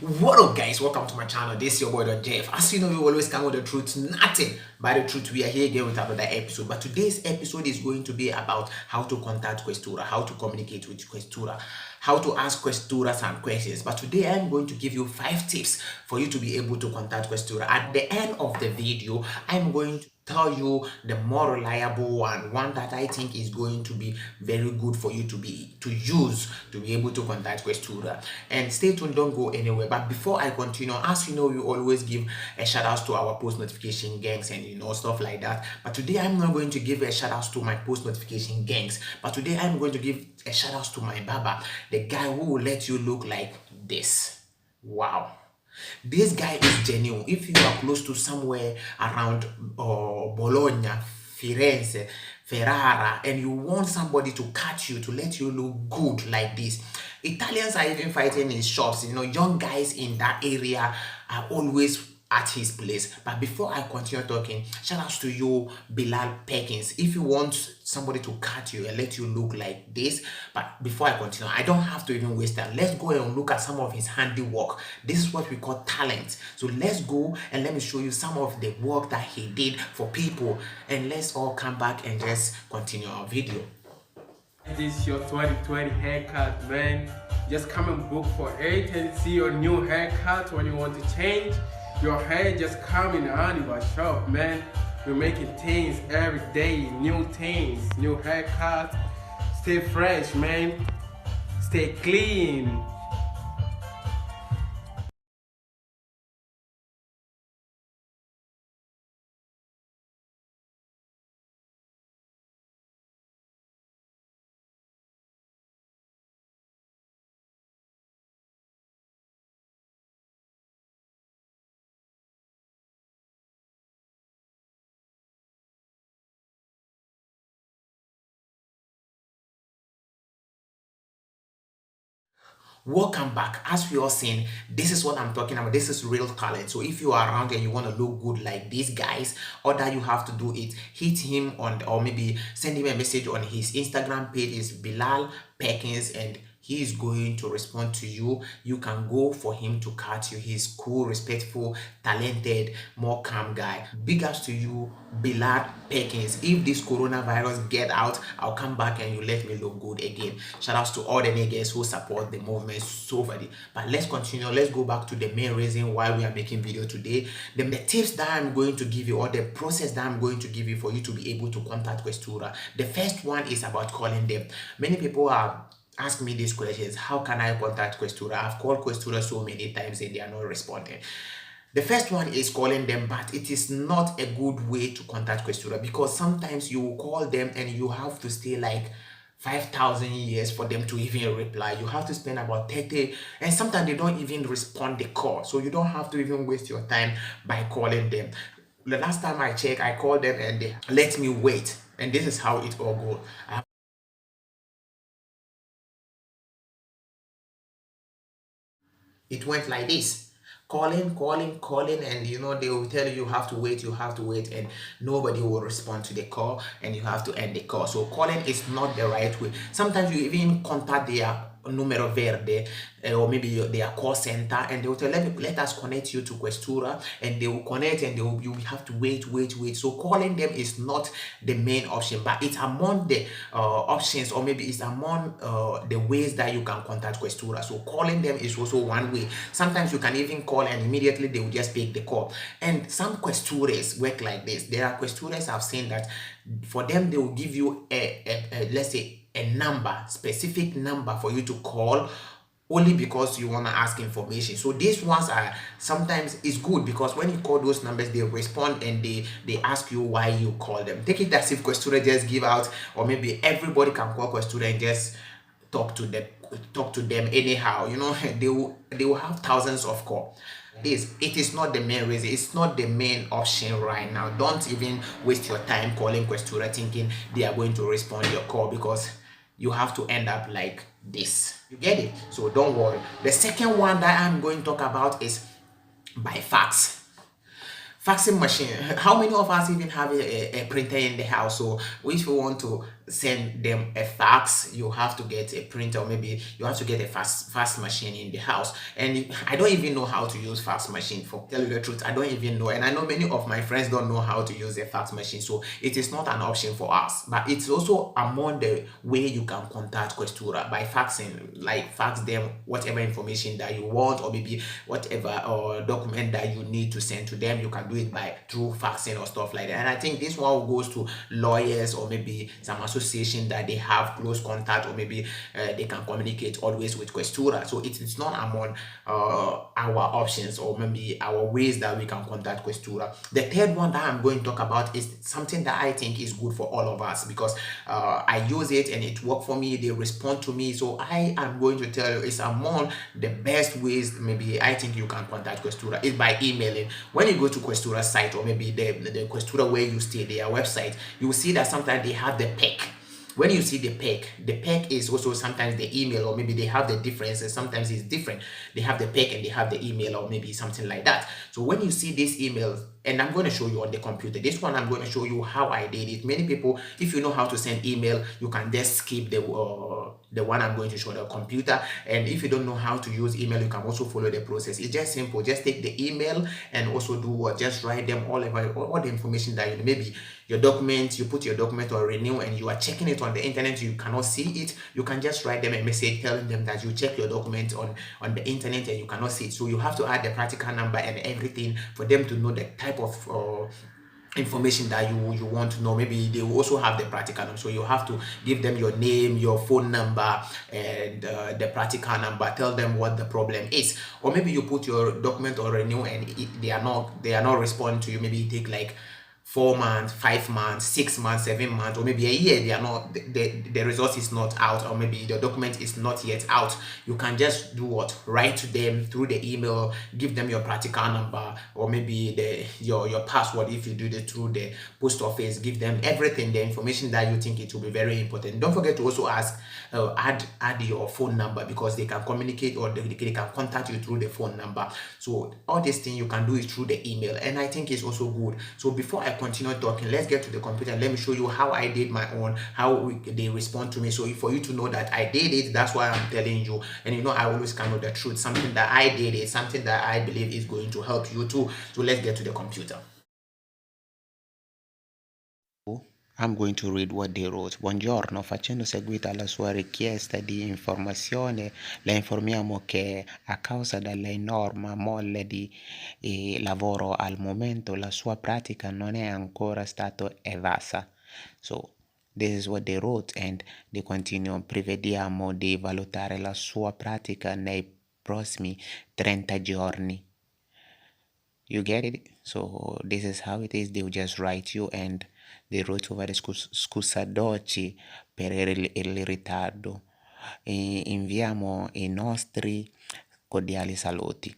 What up, guys? Welcome to my channel. This is your boy Don Jeff. As you know, we always come with the truth, nothing but the truth. We are here again with another episode. But today's episode is going to be about how to contact Questura, how to communicate with Questura, how to ask Questura some questions. But today I'm going to give you 5 tips for you to be able to contact Questura. At the end of the video, I'm going to tell you the more reliable one that I think is going to be very good for you to use to be able to contact Questura. And stay tuned, don't go anywhere. But before I continue, as you know, we always give a shout out to our post notification gangs and stuff like that. But today I'm not going to give a shout out to my post notification gangs, but today I'm going to give a shout out to my baba, the guy who will let you look like this. Wow, this guy is genuine. If you are close to somewhere around Bologna, Firenze, Ferrara, and you want somebody to catch you, to let you look good like this, Italians are even fighting in shops. Young guys in that area are always at his place. But before I continue talking, shout out to you, Bilal Perkins. If you want somebody to cut you and let you look like this, but before I continue, I don't have to even waste time. Let's go and look at some of his handiwork. This is what we call talent. So let's go and let me show you some of the work that he did for people, and let's all come back and just continue our video. This is your 2020 haircut, man. Just come and book for it and see your new haircut. When you want to change your hair, just come in the Anima shop, man. We're making things every day, new things, new haircut. Stay fresh, man. Stay clean. Welcome back. As we all seen, this is what I'm talking about. This is real talent. So if you are around and you want to look good like these guys, all that you have to do is hit him on, or maybe send him a message on his Instagram page. Is Bilal Perkins, and he is going to respond to you. You can go for him to catch you. He's cool, respectful, talented, more calm guy. Big ups to you, Bilal Perkins. If this coronavirus get out, I'll come back and you let me look good again. Shout outs to all the niggas who support the movement so very. But let's continue. Let's go back to the main reason why we are making video today. The tips that I'm going to give you, or the process that I'm going to give you for you to be able to contact Questura. The first one is about calling them. Many people are ask me these questions. How can I contact Questura? I've called Questura so many times and they are not responding. The first one is calling them, but it is not a good way to contact Questura, because sometimes you will call them and you have to stay like 5,000 years for them to even reply. You have to spend about 30, and sometimes they don't even respond the call. So you don't have to even waste your time by calling them. The last time I checked, I called them and they let me wait. And this is how it all goes. It went like this: calling, and they will tell you have to wait, and nobody will respond to the call, and you have to end the call. So calling is not the right way. Sometimes you even contact their numero verde, or maybe their call center, and they will tell, let us connect you to Questura, and they will connect, and you have to wait. So calling them is not the main option, but it's among the options, or maybe it's among the ways that you can contact Questura. So calling them is also one way. Sometimes you can even call and immediately they will just pick the call. And some Questuras work like this. There are Questuras I've seen that for them they will give you a let's say a number, specific number for you to call, only because you want to ask information. So these ones are sometimes it's good, because when you call those numbers, they respond and they ask you why you call them. Take it as if Questura just give out, or maybe everybody can call Questura and just talk to them anyhow. They will have thousands of calls. It is not the main reason. It's not the main option right now. Don't even waste your time calling Questura thinking they are going to respond to your call, because you have to end up like this. You get it? So don't worry. The second one that I'm going to talk about is by fax. Faxing machine. How many of us even have a printer in the house? So if you want to send them a fax, you have to get a printer, or maybe you have to get a fax machine in the house. And I don't even know how to use fax machine, for tell you the truth. I don't even know, and I know many of my friends don't know how to use a fax machine, so it is not an option for us. But it's also among the way you can contact Questura by faxing, like fax them whatever information that you want, or maybe whatever or document that you need to send to them. You can do it by through faxing or stuff like that. And I think this one goes to lawyers, or maybe some association that they have close contact, or maybe they can communicate always with Questura. So it's not among our options, or maybe our ways that we can contact Questura. The third one that I'm going to talk about is something that I think is good for all of us, because I use it and it worked for me. They respond to me, so I am going to tell you it's among the best ways maybe I think you can contact Questura is by emailing. When you go to Questura's site, or maybe the Questura where you stay, their website, you will see that sometimes they have the pick. When you see the PEC is also sometimes the email, or maybe they have the differences. Sometimes it's different. They have the PEC and they have the email, or maybe something like that. So when you see this email, and I'm going to show you on the computer, this one I'm going to show you how I did it. Many people, if you know how to send email, you can just skip the one I'm going to show the computer. And if you don't know how to use email, you can also follow the process. It's just simple. Just take the email and also do what? Just write them all the information that you, maybe your document, you put your document on renew and you are checking it on the internet, you cannot see it. You can just write them a message telling them that you check your document on the internet and you cannot see it. So you have to add the practical number and everything for them to know the type of information that you want to know. Maybe they will also have the practical number, so you have to give them your name, your phone number, and the practical number. Tell them what the problem is. Or maybe you put your document on renew and they are not responding to you. Maybe it take like 4 months, 5 months, 6 months, 7 months, or maybe a year. They are not, the result is not out, or maybe the document is not yet out. You can just do what? Write to them through the email, give them your practical number, or maybe your password. If you do it through the post office, give them everything, the information that you think it will be very important. Don't forget to also add your phone number, because they can communicate, or they can contact you through the phone number. So all these things you can do it through the email, and I think it's also good. So before I continue talking, let's get to the computer. Let me show you how I did my own, how they respond to me. So for you to know that I did it, that's why I'm telling you. And I always come with the truth. Something that I did is something that I believe is going to help you too. So let's get to the computer. I'm going to read what they wrote. Buongiorno, facendo seguito alla sua richiesta di informazione, le informiamo che a causa dell'enorme mole di lavoro al momento, la sua pratica non è ancora stata evasa. So, this is what they wrote, and they continue. Prevediamo di valutare la sua pratica nei prossimi 30 giorni. You get it? So this is how it is. They will just write you, and they wrote over the scusadoci per il ritardo. Inviamo I nostri cordiali saluti.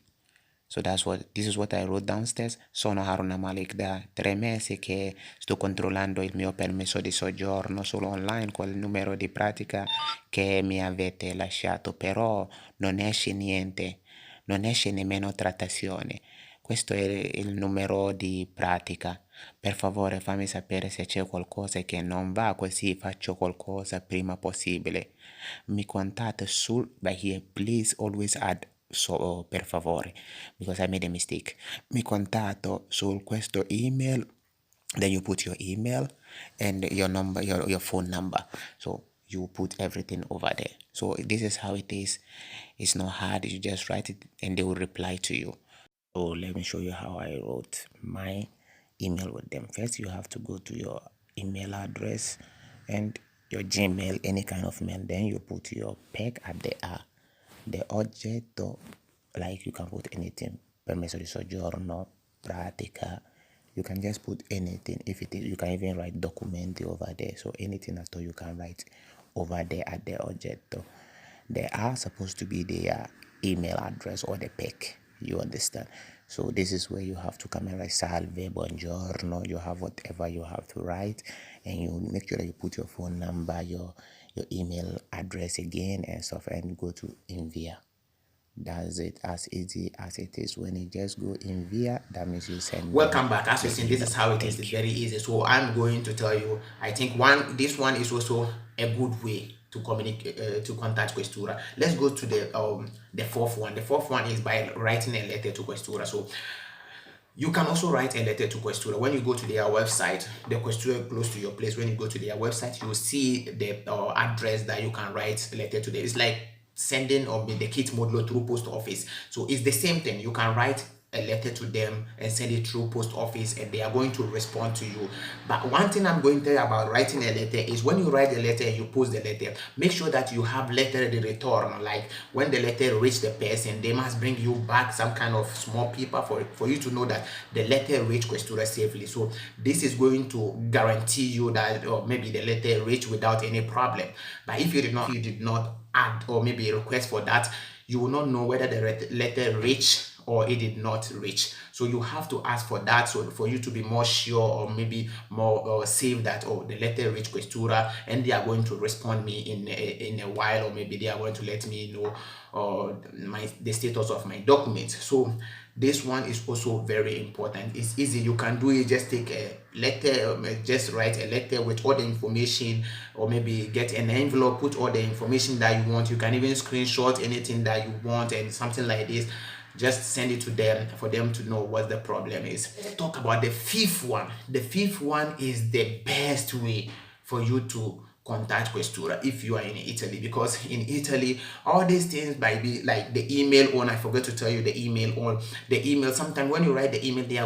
So this is what I wrote downstairs. Sono Haruna Malik, da 3 mesi che sto controllando il mio permesso di soggiorno solo online con il numero di pratica che mi avete lasciato, però non esce niente, non esce nemmeno trattazione. Questo è il numero di pratica. Per favore fammi sapere se c'è qualcosa che non va, così faccio qualcosa prima possibile. Mi contatto by here, please always add so, per favore, because I made a mistake. Mi contatto su questo email, then you put your email and your number, your phone number. So you put everything over there. So this is how it is. It's not hard. You just write it and they will reply to you. So let me show you how I wrote my email with them. First, you have to go to your email address and your Gmail, any kind of mail. Then you put your PEG at the oggetto, like you can put anything. Permesso di soggiorno, pratica. You can just put anything. If it is, you can even write documenti over there. So anything at all you can write over there at the oggetto. They are supposed to be their email address or the PEC. You understand? So this is where you have to come and write salve, buongiorno. You have whatever you have to write, and you make sure that you put your phone number, your email address again and stuff, and go to Invia. That's it, as easy as it is. When you just go in via, that means you send them Welcome back. As the you've seen, this email. is how it is. It's Thank you. very easy. So I'm going to tell you, I think this one is also a good way to communicate, to contact Questura. Let's go to the fourth one. The fourth one is by writing a letter to Questura. So you can also write a letter to Questura. When you go to their website, the Questura close to your place, when you go to their website, you will see the address that you can write a letter to them. It's like sending or the kit modulo through post office. So it's the same thing. You can write a letter to them and send it through post office, and they are going to respond to you. But one thing I'm going to tell you about writing a letter is when you write a letter and you post the letter, make sure that you have letter de return. Like when the letter reach the person, they must bring you back some kind of small paper for you to know that the letter reached Questura safely. So this is going to guarantee you that, or maybe the letter reached without any problem. But if you did not add or maybe request for that, you will not know whether the letter reached or it did not reach. So you have to ask for that, so for you to be more sure or maybe more safe that, oh, the letter reached Questura and they are going to respond me in a while, or maybe they are going to let me know the status of my documents. So this one is also very important. It's easy. You can do it. Just take a letter, just write a letter with all the information, or maybe get an envelope, put all the information that you want. You can even screenshot anything that you want and something like this. Just send it to them for them to know what the problem is. Let's talk about the fifth one. The fifth one is the best way for you to contact Questura if you are in Italy, because in Italy all these things might be like the email on. I forgot to tell you the email on. The email, sometimes when you write the email, they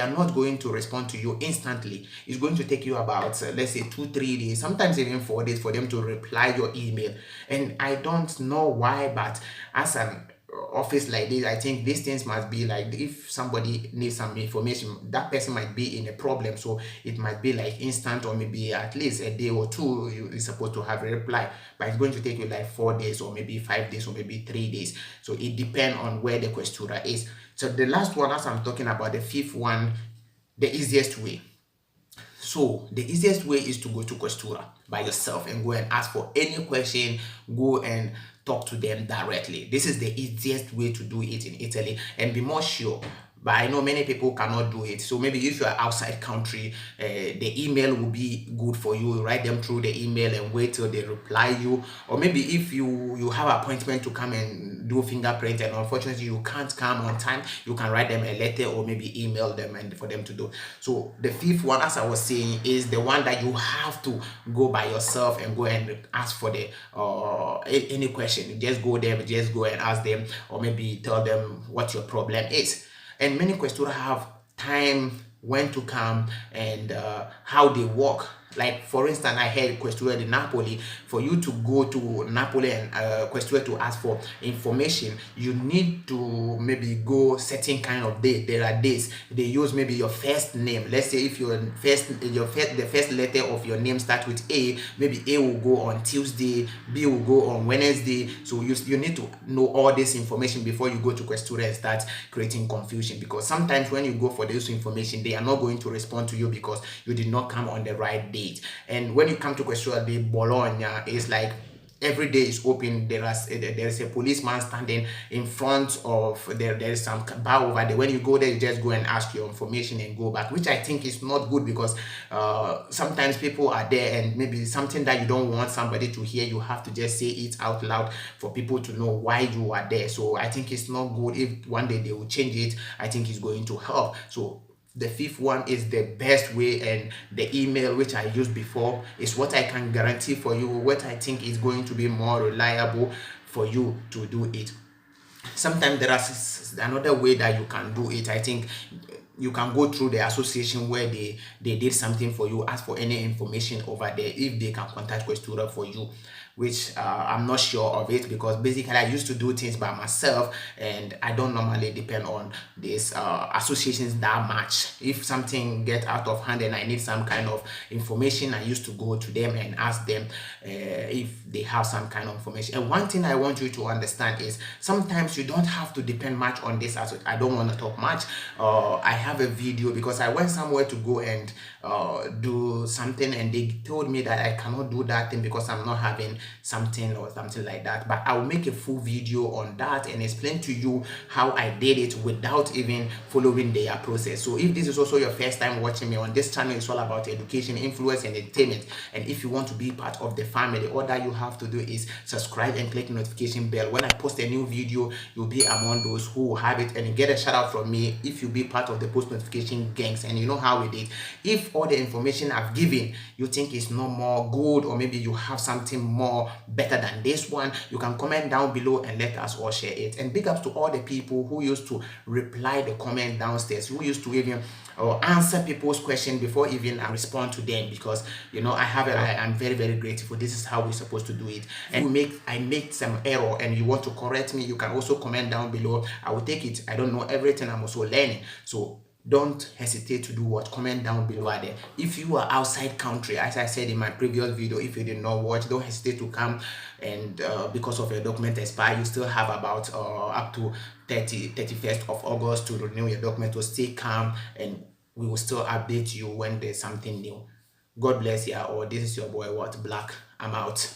are not going to respond to you instantly. It's going to take you about let's say 2-3 days, sometimes even 4 days for them to reply your email. And I don't know why, but as an office like this, I think these things must be like, if somebody needs some information, that person might be in a problem, so it might be like instant, or maybe at least a day or two you're supposed to have a reply, but it's going to take you like 4 days or maybe 5 days or maybe 3 days. So it depends on where the Questura is. So the last one, as I'm talking about, the fifth one, the easiest way. So the easiest way is to go to Questura by yourself and go and ask for any question. Go and talk to them directly. This is the easiest way to do it in Italy, and be more sure. But I know many people cannot do it. So maybe if you are outside country, the email will be good for you. Write them through the email and wait till they reply you. Or maybe if you have appointment to come and do fingerprint and unfortunately you can't come on time, you can write them a letter or maybe email them and for them to do. So the fifth one, as I was saying, is the one that you have to go by yourself and go and ask for the any question. You just go there, just go and ask them, or maybe tell them what your problem is. And many Questura have time when to come and how they work. Like for instance, I heard Questura in Napoli. For you to go to Napoli and Questura to ask for information, you need to maybe go certain kind of day. There are days they use maybe your first name. Let's say if the first letter of your name starts with A, maybe A will go on Tuesday, B will go on Wednesday. So you need to know all this information before you go to Questura and start creating confusion, because sometimes when you go for this information, they are not going to respond to you because you did not come on the right day. And when you come to Questura di Bologna, it's like every day is open. There is a policeman standing in front of there is some bar over there. When you go there, you just go and ask your information and go back, which I think is not good, because sometimes people are there and maybe something that you don't want somebody to hear, you have to just say it out loud for people to know why you are there. So I think it's not good. If one day they will change it, I think it's going to help. So the fifth one is the best way, and the email which I used before is what I can guarantee for you, what I think is going to be more reliable for you to do it. Sometimes there is another way that you can do it. I think you can go through the association where they did something for you, ask for any information over there, if they can contact Questura for you, which I'm not sure of it, because basically I used to do things by myself and I don't normally depend on these associations that much. If something get out of hand and I need some kind of information, I used to go to them and ask them if they have some kind of information. And one thing I want you to understand is sometimes you don't have to depend much on this. I don't want to talk much. I have a video because I went somewhere to go and do something, and they told me that I cannot do that thing because I'm not having something or something like that. But I'll make a full video on that and explain to you how I did it without even following their process. So if this is also your first time watching me on this channel, it's all about education, influence, and entertainment. And if you want to be part of the family, all that you have to do is subscribe and click the notification bell. When I post a new video, you'll be among those who will have it, and you get a shout out from me if you be part of the post notification gangs. And you know how it is. If all the information I've given you think is no more good, or maybe you have something more better than this one, you can comment down below and let us all share it. And big ups to all the people who used to reply the comment downstairs, who used to even or answer people's question before even I respond to them, because you know I'm very, very grateful. This is how we're supposed to do it. And I make some error and you want to correct me, you can also comment down below. I will take it. I don't know everything, I'm also learning. So don't hesitate to do what? Comment down below there. If you are outside country, as I said in my previous video, if you did not watch, don't hesitate to come. And because of your document expire, you still have about up to 31st of August to renew your document. So stay calm and we will still update you when there's something new. God bless you. Or this is your boy Black. I'm out.